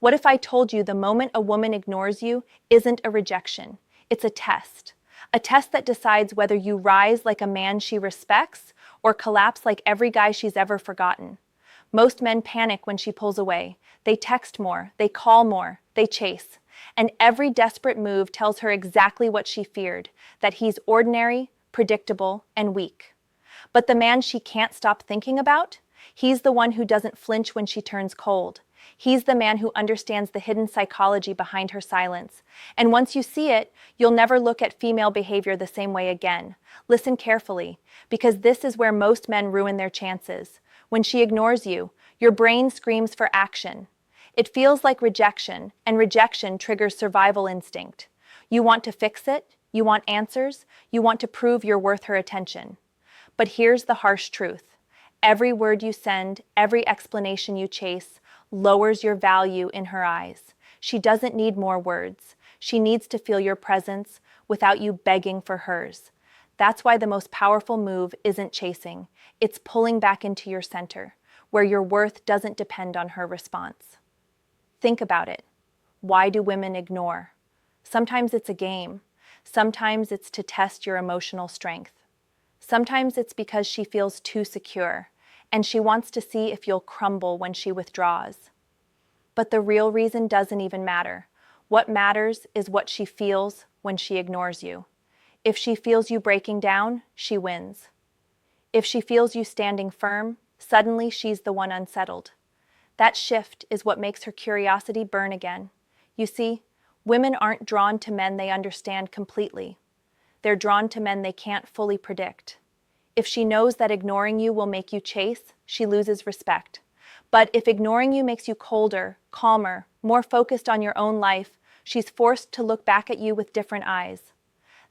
What if I told you the moment a woman ignores you isn't a rejection? It's a test. A test that decides whether you rise like a man she respects or collapse like every guy she's ever forgotten. Most men panic when she pulls away. They text more, they call more, they chase. And every desperate move tells her exactly what she feared, that he's ordinary, predictable, and weak. But the man she can't stop thinking about? He's the one who doesn't flinch when she turns cold. He's the man who understands the hidden psychology behind her silence. And once you see it, you'll never look at female behavior the same way again. Listen carefully, because this is where most men ruin their chances. When she ignores you, your brain screams for action. It feels like rejection, and rejection triggers survival instinct. You want to fix it, you want answers, you want to prove you're worth her attention. But here's the harsh truth. Every word you send, every explanation you chase, lowers your value in her eyes. She doesn't need more words. She needs to feel your presence without you begging for hers. That's why the most powerful move isn't chasing. It's pulling back into your center, where your worth doesn't depend on her response. Think about it. Why do women ignore? Sometimes it's a game. Sometimes it's to test your emotional strength. Sometimes it's because she feels too secure, and she wants to see if you'll crumble when she withdraws. But the real reason doesn't even matter. What matters is what she feels when she ignores you. If she feels you breaking down, she wins. If she feels you standing firm, suddenly she's the one unsettled. That shift is what makes her curiosity burn again. You see, women aren't drawn to men they understand completely. They're drawn to men they can't fully predict. If she knows that ignoring you will make you chase, she loses respect. But if ignoring you makes you colder, calmer, more focused on your own life, she's forced to look back at you with different eyes.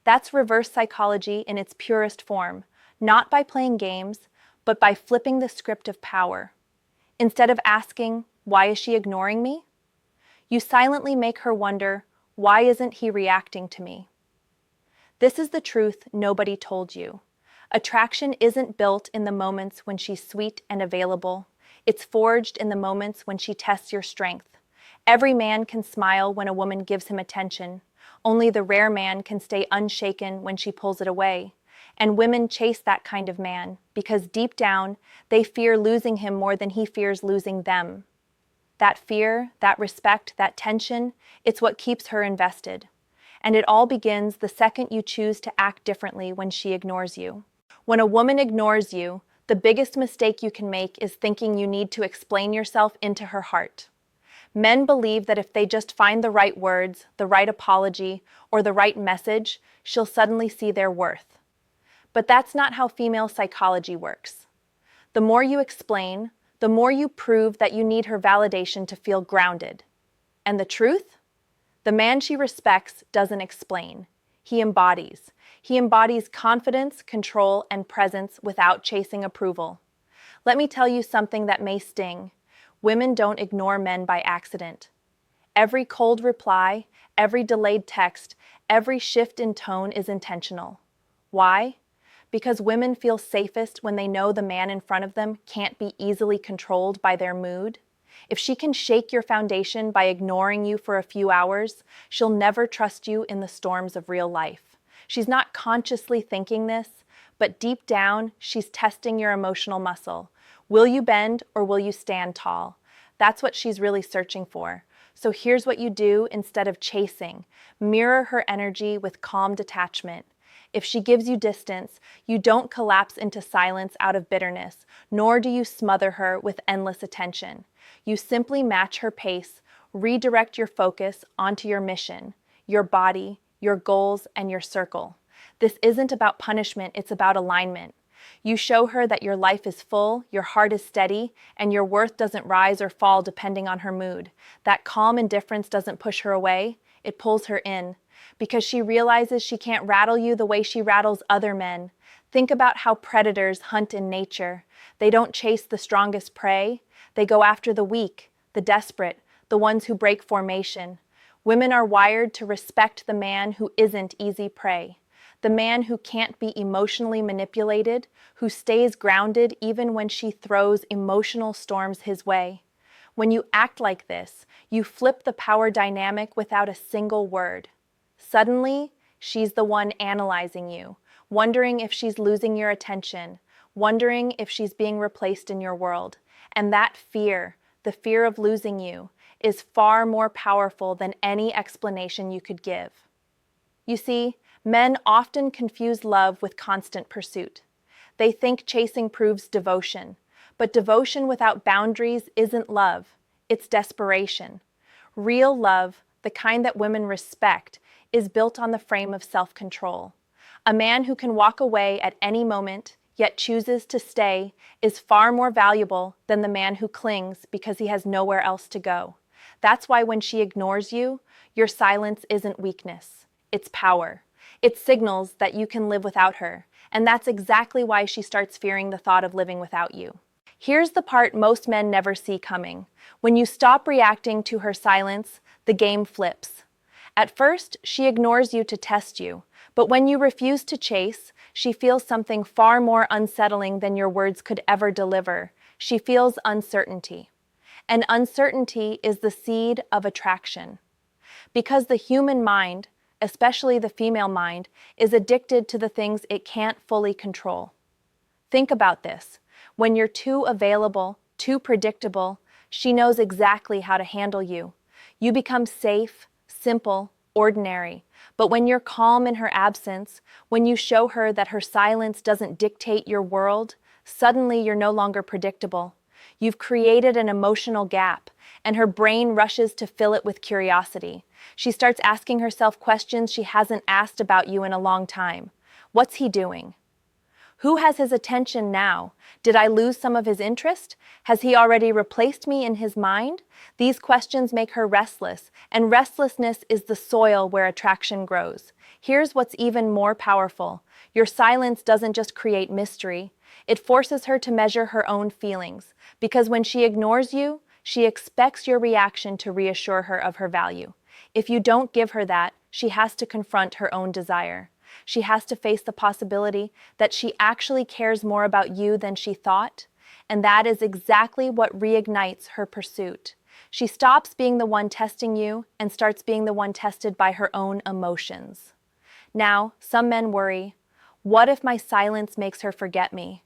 That's reverse psychology in its purest form, not by playing games, but by flipping the script of power. Instead of asking, "Why is she ignoring me?" you silently make her wonder, "Why isn't he reacting to me?" This is the truth nobody told you. Attraction isn't built in the moments when she's sweet and available. It's forged in the moments when she tests your strength. Every man can smile when a woman gives him attention. Only the rare man can stay unshaken when she pulls it away. And women chase that kind of man because deep down, they fear losing him more than he fears losing them. That fear, that respect, that tension, it's what keeps her invested. And it all begins the second you choose to act differently when she ignores you. When a woman ignores you, the biggest mistake you can make is thinking you need to explain yourself into her heart. Men believe that if they just find the right words, the right apology, or the right message, she'll suddenly see their worth. But that's not how female psychology works. The more you explain, the more you prove that you need her validation to feel grounded. And the truth? The man she respects doesn't explain. He embodies. He embodies confidence, control, and presence without chasing approval. Let me tell you something that may sting. Women don't ignore men by accident. Every cold reply, every delayed text, every shift in tone is intentional. Why? Because women feel safest when they know the man in front of them can't be easily controlled by their mood. If she can shake your foundation by ignoring you for a few hours, she'll never trust you in the storms of real life. She's not consciously thinking this, but deep down, she's testing your emotional muscle. Will you bend or will you stand tall? That's what she's really searching for. So here's what you do instead of chasing. Mirror her energy with calm detachment. If she gives you distance, you don't collapse into silence out of bitterness, nor do you smother her with endless attention. You simply match her pace, redirect your focus onto your mission, your body, your goals, and your circle. This isn't about punishment, it's about alignment. You show her that your life is full, your heart is steady, and your worth doesn't rise or fall depending on her mood. That calm indifference doesn't push her away, it pulls her in. Because she realizes she can't rattle you the way she rattles other men. Think about how predators hunt in nature. They don't chase the strongest prey. They go after the weak, the desperate, the ones who break formation. Women are wired to respect the man who isn't easy prey. The man who can't be emotionally manipulated, who stays grounded even when she throws emotional storms his way. When you act like this, you flip the power dynamic without a single word. Suddenly, she's the one analyzing you, wondering if she's losing your attention, wondering if she's being replaced in your world. And that fear, the fear of losing you, is far more powerful than any explanation you could give. You see, men often confuse love with constant pursuit. They think chasing proves devotion, but devotion without boundaries isn't love, it's desperation. Real love, the kind that women respect, is built on the frame of self-control. A man who can walk away at any moment, yet chooses to stay, is far more valuable than the man who clings because he has nowhere else to go. That's why when she ignores you, your silence isn't weakness, it's power. It signals that you can live without her, and that's exactly why she starts fearing the thought of living without you. Here's the part most men never see coming. When you stop reacting to her silence, the game flips. At first, she ignores you to test you, but when you refuse to chase, she feels something far more unsettling than your words could ever deliver. She feels uncertainty. And uncertainty is the seed of attraction. Because the human mind, especially the female mind, is addicted to the things it can't fully control. Think about this. When you're too available, too predictable, she knows exactly how to handle you. You become safe, simple, ordinary. But when you're calm in her absence, when you show her that her silence doesn't dictate your world, suddenly you're no longer predictable. You've created an emotional gap, and her brain rushes to fill it with curiosity. She starts asking herself questions she hasn't asked about you in a long time. What's he doing? Who has his attention now? Did I lose some of his interest? Has he already replaced me in his mind? These questions make her restless, and restlessness is the soil where attraction grows. Here's what's even more powerful. Your silence doesn't just create mystery. It forces her to measure her own feelings, because when she ignores you, she expects your reaction to reassure her of her value. If you don't give her that, she has to confront her own desire. She has to face the possibility that she actually cares more about you than she thought, and that is exactly what reignites her pursuit. She stops being the one testing you and starts being the one tested by her own emotions. Now, some men worry, what if my silence makes her forget me?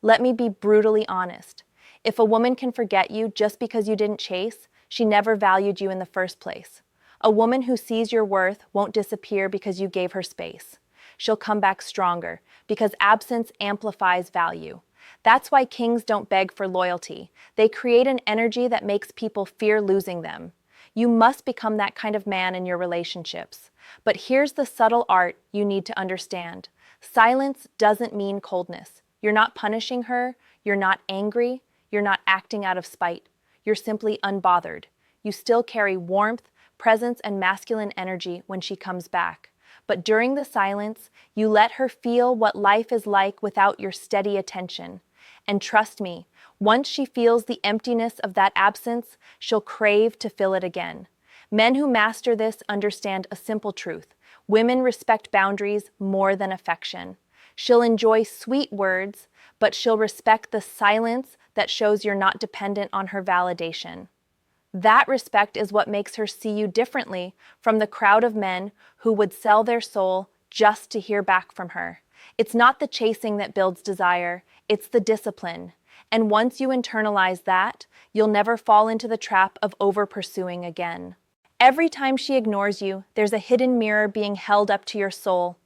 Let me be brutally honest. If a woman can forget you just because you didn't chase, she never valued you in the first place. A woman who sees your worth won't disappear because you gave her space. She'll come back stronger, because absence amplifies value. That's why kings don't beg for loyalty. They create an energy that makes people fear losing them. You must become that kind of man in your relationships. But here's the subtle art you need to understand. Silence doesn't mean coldness. You're not punishing her, you're not angry, you're not acting out of spite. You're simply unbothered. You still carry warmth, presence, and masculine energy when she comes back. But during the silence, you let her feel what life is like without your steady attention. And trust me, once she feels the emptiness of that absence, she'll crave to fill it again. Men who master this understand a simple truth. Women respect boundaries more than affection. She'll enjoy sweet words, but she'll respect the silence that shows you're not dependent on her validation. That respect is what makes her see you differently from the crowd of men who would sell their soul just to hear back from her. It's not the chasing that builds desire, it's the discipline. And once you internalize that, you'll never fall into the trap of over-pursuing again. Every time she ignores you, there's a hidden mirror being held up to your soul.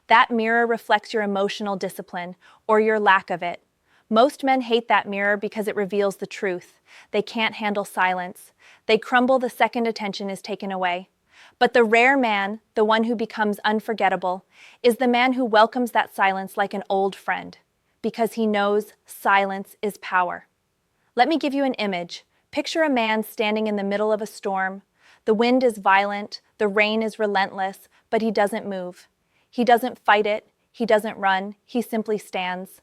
That mirror reflects your emotional discipline, or your lack of it. Most men hate that mirror because it reveals the truth. They can't handle silence. They crumble the second attention is taken away. But the rare man, the one who becomes unforgettable, is the man who welcomes that silence like an old friend, because he knows silence is power. Let me give you an image. Picture a man standing in the middle of a storm. The wind is violent, the rain is relentless, but he doesn't move. He doesn't fight it, he doesn't run, he simply stands.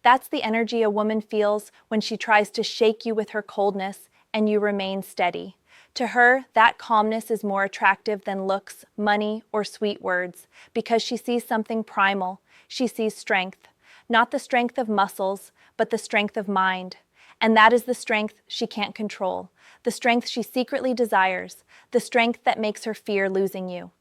That's the energy a woman feels when she tries to shake you with her coldness and you remain steady. To her, that calmness is more attractive than looks, money, or sweet words, because she sees something primal. She sees strength. Not the strength of muscles, but the strength of mind. And that is the strength she can't control. the strength she secretly desires, the strength that makes her fear losing you.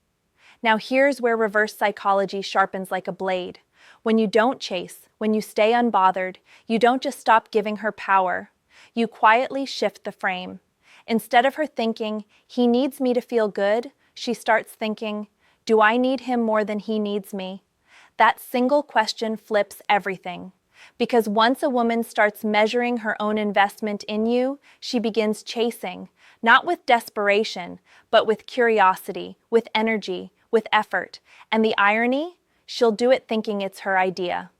Now here's where reverse psychology sharpens like a blade. When you don't chase, when you stay unbothered, you don't just stop giving her power. You quietly shift the frame. Instead of her thinking, he needs me to feel good, she starts thinking, do I need him more than he needs me? That single question flips everything. Because once a woman starts measuring her own investment in you, she begins chasing, not with desperation, but with curiosity, with energy, with effort. And the irony? She'll do it thinking it's her idea.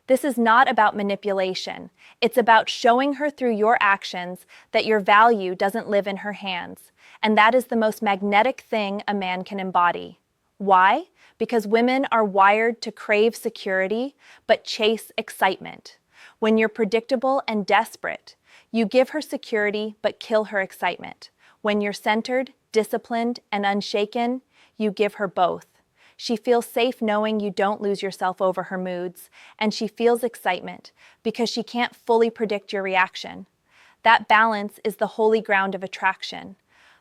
This is not about manipulation. It's about showing her through your actions that your value doesn't live in her hands. And that is the most magnetic thing a man can embody. Why? Because women are wired to crave security, but chase excitement. When you're predictable and desperate, you give her security, but kill her excitement. When you're centered, disciplined, and unshaken, you give her both. She feels safe knowing you don't lose yourself over her moods, and she feels excitement because she can't fully predict your reaction. That balance is the holy ground of attraction.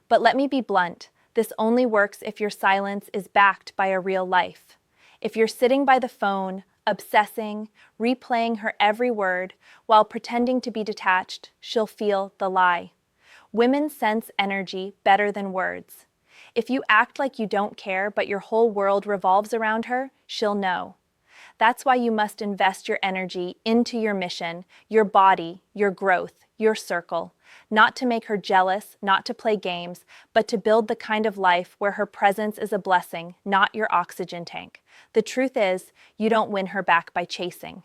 But let me be blunt, this only works if your silence is backed by a real life. If you're sitting by the phone, obsessing, replaying her every word, while pretending to be detached, she'll feel the lie. Women sense energy better than words. If you act like you don't care, but your whole world revolves around her, she'll know. That's why you must invest your energy into your mission, your body, your growth, your circle. Not to make her jealous, not to play games, but to build the kind of life where her presence is a blessing, not your oxygen tank. The truth is, you don't win her back by chasing.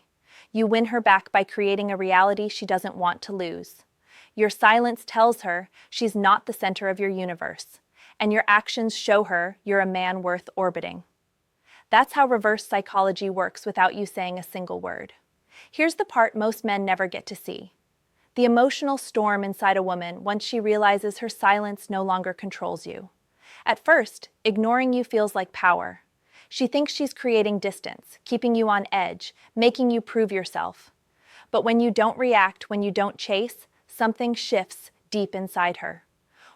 You win her back by creating a reality she doesn't want to lose. Your silence tells her she's not the center of your universe, and your actions show her you're a man worth orbiting. That's how reverse psychology works without you saying a single word. Here's the part most men never get to see. The emotional storm inside a woman once she realizes her silence no longer controls you. At first, ignoring you feels like power. She thinks she's creating distance, keeping you on edge, making you prove yourself. But when you don't react, when you don't chase, something shifts deep inside her.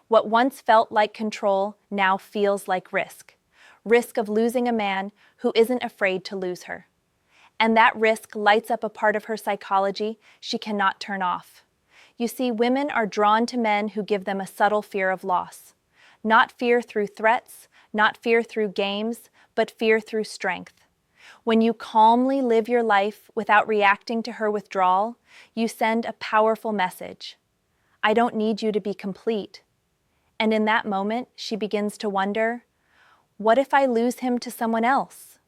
What once felt like control now feels like risk. Risk of losing a man who isn't afraid to lose her. And that risk lights up a part of her psychology she cannot turn off. You see, women are drawn to men who give them a subtle fear of loss. Not fear through threats, not fear through games, but fear through strength. When you calmly live your life without reacting to her withdrawal, you send a powerful message. I don't need you to be complete. And in that moment, she begins to wonder, what if I lose him to someone else?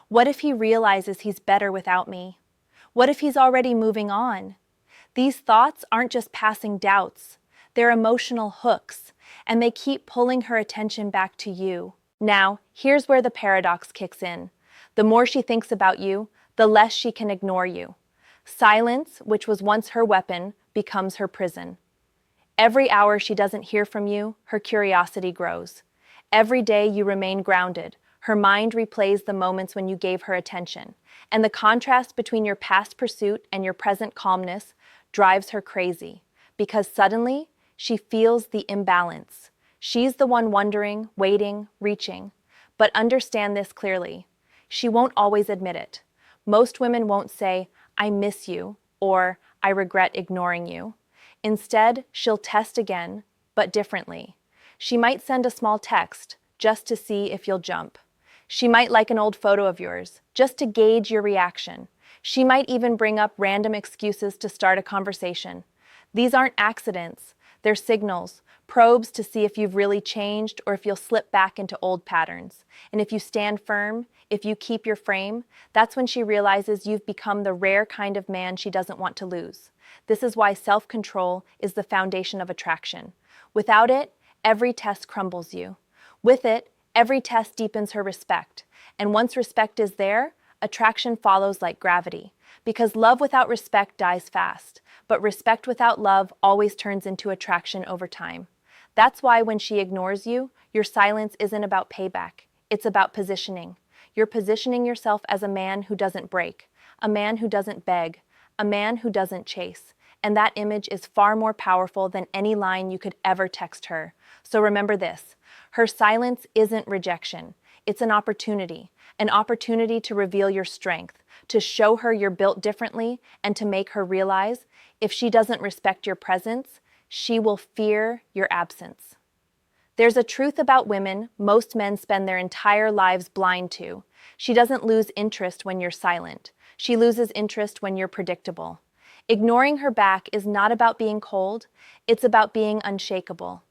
What if he realizes he's better without me? What if he's already moving on? These thoughts aren't just passing doubts. They're emotional hooks, and they keep pulling her attention back to you. Now, here's where the paradox kicks in. The more she thinks about you, the less she can ignore you. Silence, which was once her weapon, becomes her prison. Every hour she doesn't hear from you, her curiosity grows. Every day you remain grounded. Her mind replays the moments when you gave her attention. And the contrast between your past pursuit and your present calmness drives her crazy. Because suddenly, she feels the imbalance. She's the one wondering, waiting, reaching. But understand this clearly. She won't always admit it. Most women won't say, I miss you, or I regret ignoring you. Instead, she'll test again, but differently. She might send a small text just to see if you'll jump. She might like an old photo of yours just to gauge your reaction. She might even bring up random excuses to start a conversation. These aren't accidents. They're signals, probes to see if you've really changed or if you'll slip back into old patterns. And if you stand firm, if you keep your frame, that's when she realizes you've become the rare kind of man she doesn't want to lose. This is why self-control is the foundation of attraction. Without it, every test crumbles you. With it, every test deepens her respect. And once respect is there, attraction follows like gravity. Because love without respect dies fast, but respect without love always turns into attraction over time. That's why when she ignores you, your silence isn't about payback. It's about positioning. You're positioning yourself as a man who doesn't break, a man who doesn't beg, a man who doesn't chase. and that image is far more powerful than any line you could ever text her. So remember this, her silence isn't rejection. It's an opportunity to reveal your strength, to show her you're built differently, and to make her realize if she doesn't respect your presence, she will fear your absence. There's a truth about women most men spend their entire lives blind to. She doesn't lose interest when you're silent. She loses interest when you're predictable. Ignoring her back is not about being cold, it's about being unshakable.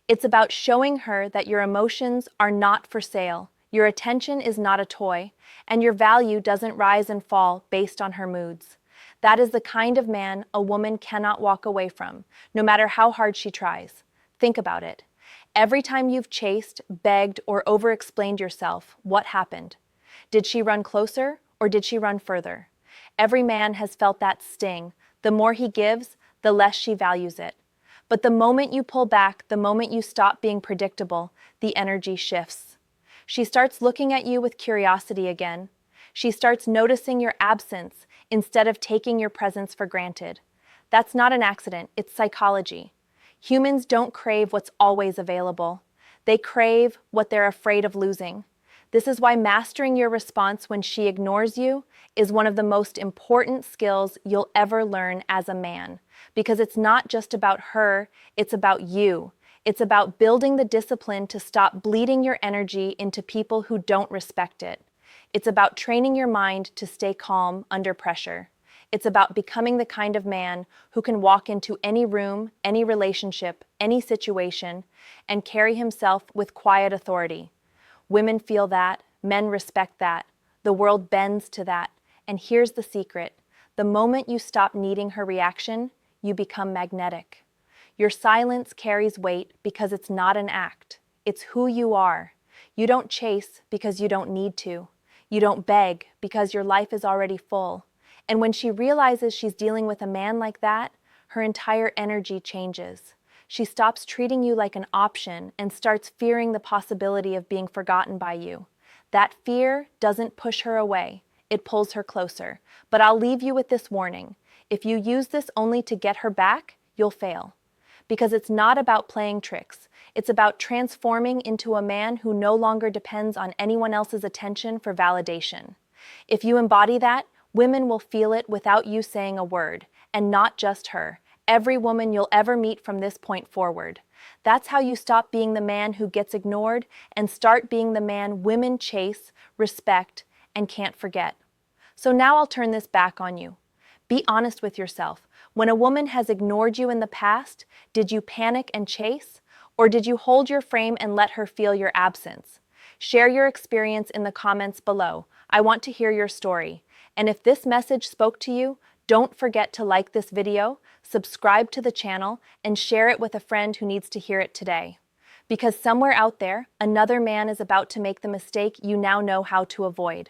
It's about showing her that your emotions are not for sale, your attention is not a toy, and your value doesn't rise and fall based on her moods. That is the kind of man a woman cannot walk away from, no matter how hard she tries. Think about it. Every time you've chased, begged, or over-explained yourself, what happened? Did she run closer, or did she run further? Every man has felt that sting. The more he gives, the less she values it. But the moment you pull back, the moment you stop being predictable, the energy shifts. She starts looking at you with curiosity again. She starts noticing your absence instead of taking your presence for granted. That's not an accident, it's psychology. Humans don't crave what's always available. They crave what they're afraid of losing. This is why mastering your response when she ignores you is one of the most important skills you'll ever learn as a man. Because it's not just about her, it's about you. It's about building the discipline to stop bleeding your energy into people who don't respect it. It's about training your mind to stay calm under pressure. It's about becoming the kind of man who can walk into any room, any relationship, any situation, and carry himself with quiet authority. Women feel that, men respect that, the world bends to that, and here's the secret. The moment you stop needing her reaction, you become magnetic. Your silence carries weight because it's not an act. It's who you are. You don't chase because you don't need to. You don't beg because your life is already full. And when she realizes she's dealing with a man like that, her entire energy changes. She stops treating you like an option and starts fearing the possibility of being forgotten by you. That fear doesn't push her away, it pulls her closer. But I'll leave you with this warning. If you use this only to get her back, you'll fail. Because it's not about playing tricks. It's about transforming into a man who no longer depends on anyone else's attention for validation. If you embody that, women will feel it without you saying a word, and not just her. Every woman you'll ever meet from this point forward. That's how you stop being the man who gets ignored and start being the man women chase, respect, and can't forget. So now I'll turn this back on you. Be honest with yourself. When a woman has ignored you in the past, did you panic and chase? Or did you hold your frame and let her feel your absence? Share your experience in the comments below. I want to hear your story. And if this message spoke to you, don't forget to like this video, subscribe to the channel, and share it with a friend who needs to hear it today. Because somewhere out there, another man is about to make the mistake you now know how to avoid.